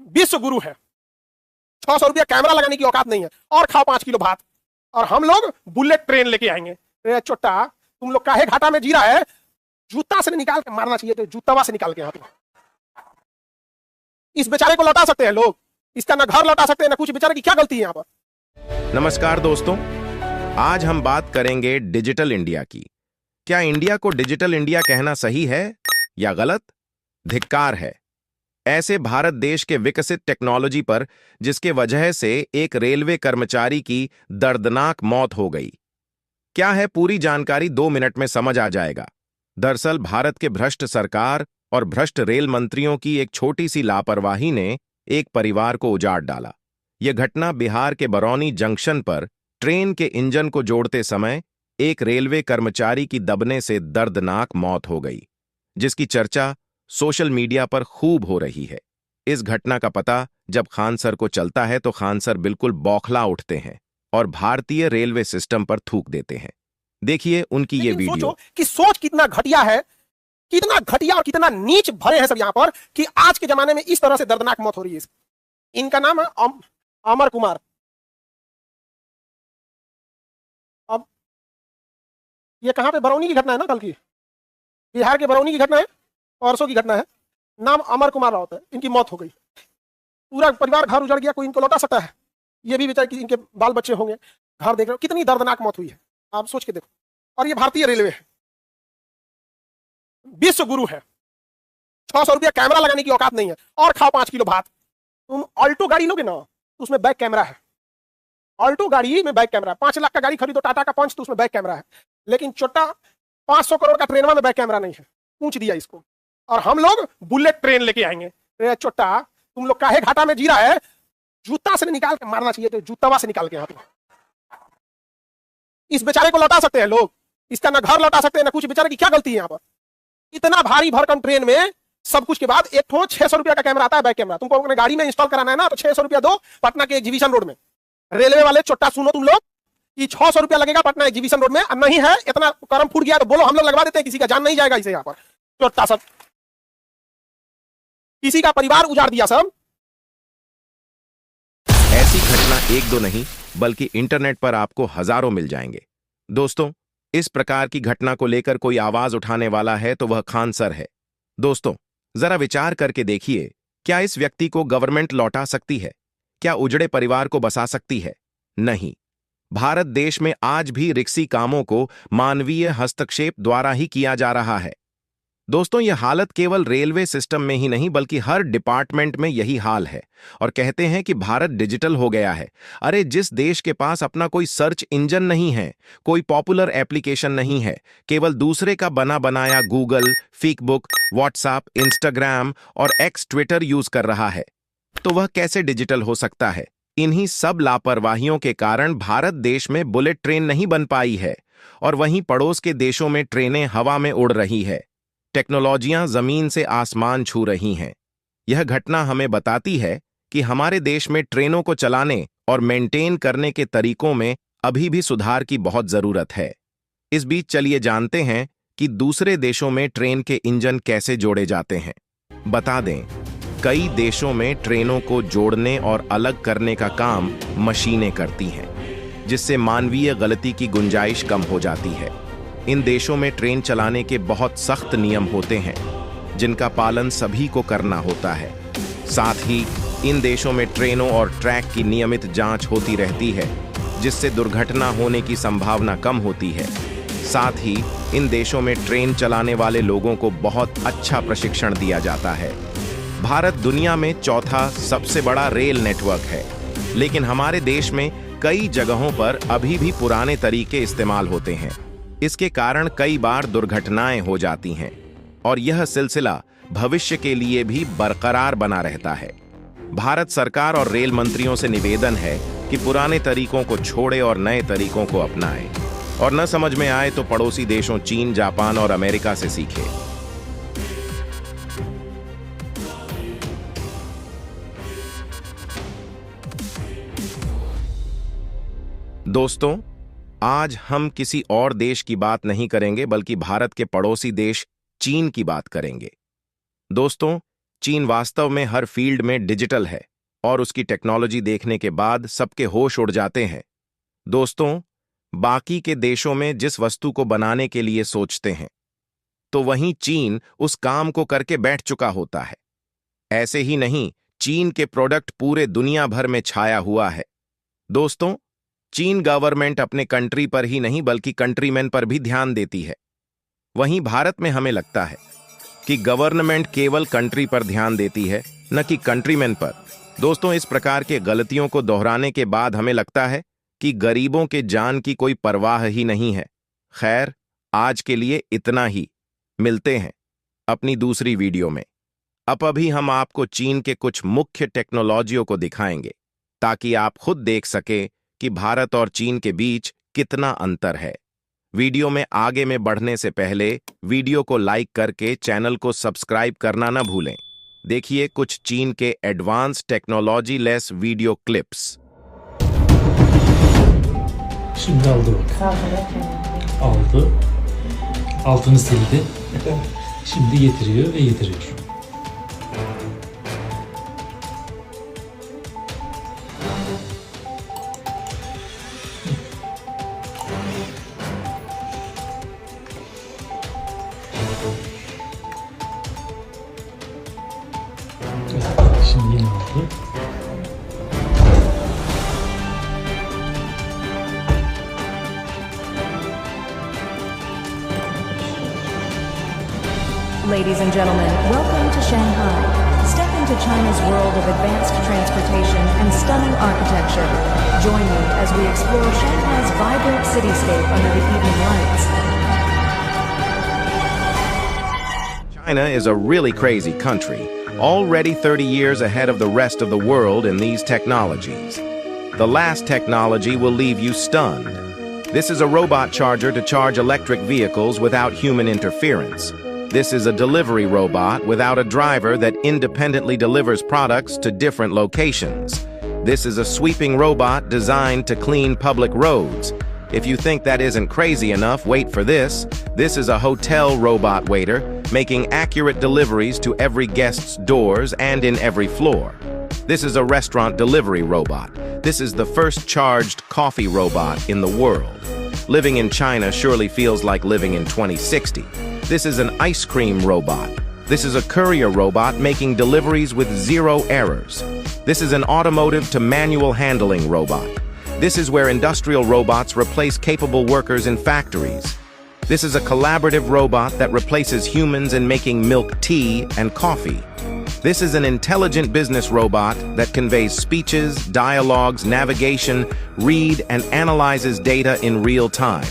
विश्व गुरु है। 600 रुपया कैमरा लगाने की औकात नहीं है और खाओ 5 किलो भात। और हम लोग बुलेट ट्रेन लेके आएंगे। चोट्टा तुम लोग काहे घाटा में जी रहा है? जूता से निकाल के मारना चाहिए, तो जूतावा से निकाल के यहाँ पे इस बेचारे को लौटा सकते हैं लोग। इसका ना घर लौटा सकते हैं ना कुछ। बेचारे की क्या गलती है यहाँ पर? नमस्कार दोस्तों, आज हम बात करेंगे डिजिटल इंडिया की। क्या इंडिया को डिजिटल इंडिया कहना सही है या गलत? धिक्कार है ऐसे भारत देश के विकसित टेक्नोलॉजी पर, जिसके वजह से एक रेलवे कर्मचारी की दर्दनाक मौत हो गई। क्या है पूरी जानकारी 2 मिनट में समझ आ जाएगा। दरअसल भारत के भ्रष्ट सरकार और भ्रष्ट रेल मंत्रियों की एक छोटी सी लापरवाही ने एक परिवार को उजाड़ डाला। यह घटना बिहार के बरौनी जंक्शन पर ट्रेन के इंजन को जोड़ते समय एक रेलवे कर्मचारी की दबने से दर्दनाक मौत हो गई, जिसकी चर्चा सोशल मीडिया पर खूब हो रही है। इस घटना का पता जब खान सर को चलता है तो खान सर बिल्कुल बौखला उठते हैं और भारतीय रेलवे सिस्टम पर थूक देते हैं। देखिए उनकी ये वीडियो। सोचो कि सोच कितना घटिया है, कितना घटिया और कितना नीच भरे हैं सब यहाँ पर कि आज के जमाने में इस तरह से दर्दनाक मौत हो रही है। इनका नाम है अमर कुमार। अब ये कहां पे? बरौनी की घटना है ना, कल की बिहार के बरौनी की घटना है, परसों की घटना है। नाम अमर कुमार राउत है। इनकी मौत हो गई, पूरा परिवार घर उजड़ गया। कोई इनको लौटा सकता है? ये भी बेचारे इनके बाल बच्चे होंगे, घर देख रहे हो। कितनी दर्दनाक मौत हुई है, आप सोच के देखो। और ये भारतीय रेलवे है, विश्व गुरु है। 600 रुपया कैमरा लगाने की औकात नहीं है और खाओ 5 किलो भात। तुम ऑल्टो गाड़ी लोगे ना तो उसमें बैक कैमरा है। ऑल्टो गाड़ी में बैक कैमरा है। 5 लाख का गाड़ी खरीदो, टाटा का पंच, तो उसमें बैक कैमरा है। लेकिन छोटा 500 करोड़ का ट्रेनवा में बैक कैमरा नहीं है। पूछ दिया इसको। और हम लोग बुलेट ट्रेन लेके आएंगे। छोटा तुम लोग काहे घाटा में जी रहा है? जूता से निकाल के मारना चाहिए, तो जूतावा से निकाल के यहाँ पे इस बेचारे को लौटा सकते हैं लोग। इसका ना घर लौटा सकते हैं ना कुछ। बेचारे की क्या गलती है यहाँ पर? इतना भारी भरकम ट्रेन में सब कुछ के बाद एक ठो 600 रुपया का कैमरा आता है, बैक कैमरा। तुमको अपने गाड़ी में इंस्टॉल कराना है ना तो 600 रुपया दो, पटना के एग्जीबिशन रोड में। रेलवे वाले छोटा सुनो तुम लोग कि 600 रुपया लगेगा पटना एग्जीबिशन रोड में। अब नहीं है इतना कर्म फूट गया तो बोलो, हम लोग लगवा देते हैं। किसी का जान नहीं जाएगा इसे यहाँ पर। छोटा सब किसी का परिवार उजाड़ दिया सब। ऐसी घटना 1-2 नहीं बल्कि इंटरनेट पर आपको हजारों मिल जाएंगे। दोस्तों, इस प्रकार की घटना को लेकर कोई आवाज उठाने वाला है तो वह खान सर है। दोस्तों, जरा विचार करके देखिए, क्या इस व्यक्ति को गवर्नमेंट लौटा सकती है? क्या उजड़े परिवार को बसा सकती है? नहीं। भारत देश में आज भी रिक्सी कामों को मानवीय हस्तक्षेप द्वारा ही किया जा रहा है। दोस्तों, यह हालत केवल रेलवे सिस्टम में ही नहीं बल्कि हर डिपार्टमेंट में यही हाल है। और कहते हैं कि भारत डिजिटल हो गया है। अरे, जिस देश के पास अपना कोई सर्च इंजन नहीं है, कोई पॉपुलर एप्लीकेशन नहीं है, केवल दूसरे का बना बनाया गूगल, फेसबुक, व्हाट्सएप, इंस्टाग्राम और एक्स ट्विटर यूज कर रहा है, तो वह कैसे डिजिटल हो सकता है? इन्हीं सब लापरवाहियों के कारण भारत देश में बुलेट ट्रेन नहीं बन पाई है और वहीं पड़ोस के देशों में ट्रेनें हवा में उड़ रही है। टेक्नोलॉजियां जमीन से आसमान छू रही हैं। यह घटना हमें बताती है कि हमारे देश में ट्रेनों को चलाने और मेंटेन करने के तरीकों में अभी भी सुधार की बहुत जरूरत है। इस बीच चलिए जानते हैं कि दूसरे देशों में ट्रेन के इंजन कैसे जोड़े जाते हैं। बता दें, कई देशों में ट्रेनों को जोड़ने और अलग करने का काम मशीनें करती हैं, जिससे मानवीय गलती की गुंजाइश कम हो जाती है। इन देशों में ट्रेन चलाने के बहुत सख्त नियम होते हैं, जिनका पालन सभी को करना होता है। साथ ही इन देशों में ट्रेनों और ट्रैक की नियमित जांच होती रहती है, जिससे दुर्घटना होने की संभावना कम होती है। साथ ही इन देशों में ट्रेन चलाने वाले लोगों को बहुत अच्छा प्रशिक्षण दिया जाता है। भारत दुनिया में चौथा सबसे बड़ा रेल नेटवर्क है, लेकिन हमारे देश में कई जगहों पर अभी भी पुराने तरीके इस्तेमाल होते हैं। इसके कारण कई बार दुर्घटनाएं हो जाती हैं और यह सिलसिला भविष्य के लिए भी बरकरार बना रहता है। भारत सरकार और रेल मंत्रियों से निवेदन है कि पुराने तरीकों को छोड़े और नए तरीकों को अपनाएं, और न समझ में आए तो पड़ोसी देशों चीन, जापान और अमेरिका से सीखें। दोस्तों, आज हम किसी और देश की बात नहीं करेंगे बल्कि भारत के पड़ोसी देश चीन की बात करेंगे। दोस्तों, चीन वास्तव में हर फील्ड में डिजिटल है और उसकी टेक्नोलॉजी देखने के बाद सबके होश उड़ जाते हैं। दोस्तों, बाकी के देशों में जिस वस्तु को बनाने के लिए सोचते हैं, तो वहीं चीन उस काम को करके बैठ चुका होता है। ऐसे ही नहीं, चीन के प्रोडक्ट पूरे दुनिया भर में छाया हुआ है। दोस्तों, चीन गवर्नमेंट अपने कंट्री पर ही नहीं बल्कि कंट्रीमैन पर भी ध्यान देती है। वहीं भारत में हमें लगता है कि गवर्नमेंट केवल कंट्री पर ध्यान देती है, न कि कंट्रीमैन पर। दोस्तों, इस प्रकार के गलतियों को दोहराने के बाद हमें लगता है कि गरीबों के जान की कोई परवाह ही नहीं है। खैर, आज के लिए इतना ही। मिलते हैं अपनी दूसरी वीडियो में। अभी हम आपको चीन के कुछ मुख्य टेक्नोलॉजियों को दिखाएंगे ताकि आप खुद देख सकें कि भारत और चीन के बीच कितना अंतर है। वीडियो में आगे में बढ़ने से पहले वीडियो को लाइक करके चैनल को सब्सक्राइब करना न भूलें। देखिए कुछ चीन के advance technology less video clips. Şimdi aldı bak. Aldı. Altını sildi. Şimdi getiriyor ve yediriyor. Şimdi yine aldı. Ladies and gentlemen, welcome to Shanghai. Step into China's world of advanced transportation and stunning architecture. Join me as we explore Shanghai's vibrant cityscape under the evening lights. China is a really crazy country, already 30 years ahead of the rest of the world in these technologies. The last technology will leave you stunned. This is a robot charger to charge electric vehicles without human interference. This is a delivery robot without a driver that independently delivers products to different locations. This is a sweeping robot designed to clean public roads. If you think that isn't crazy enough, wait for this. This is a hotel robot waiter, making accurate deliveries to every guest's doors and in every floor. This is a restaurant delivery robot. This is the first charged coffee robot in the world. Living in China surely feels like living in 2060. This is an ice cream robot. This is a courier robot making deliveries with zero errors. This is an automotive to manual handling robot. This is where industrial robots replace capable workers in factories. This is a collaborative robot that replaces humans in making milk tea and coffee. This is an intelligent business robot that conveys speeches, dialogues, navigation, read, and analyzes data in real time.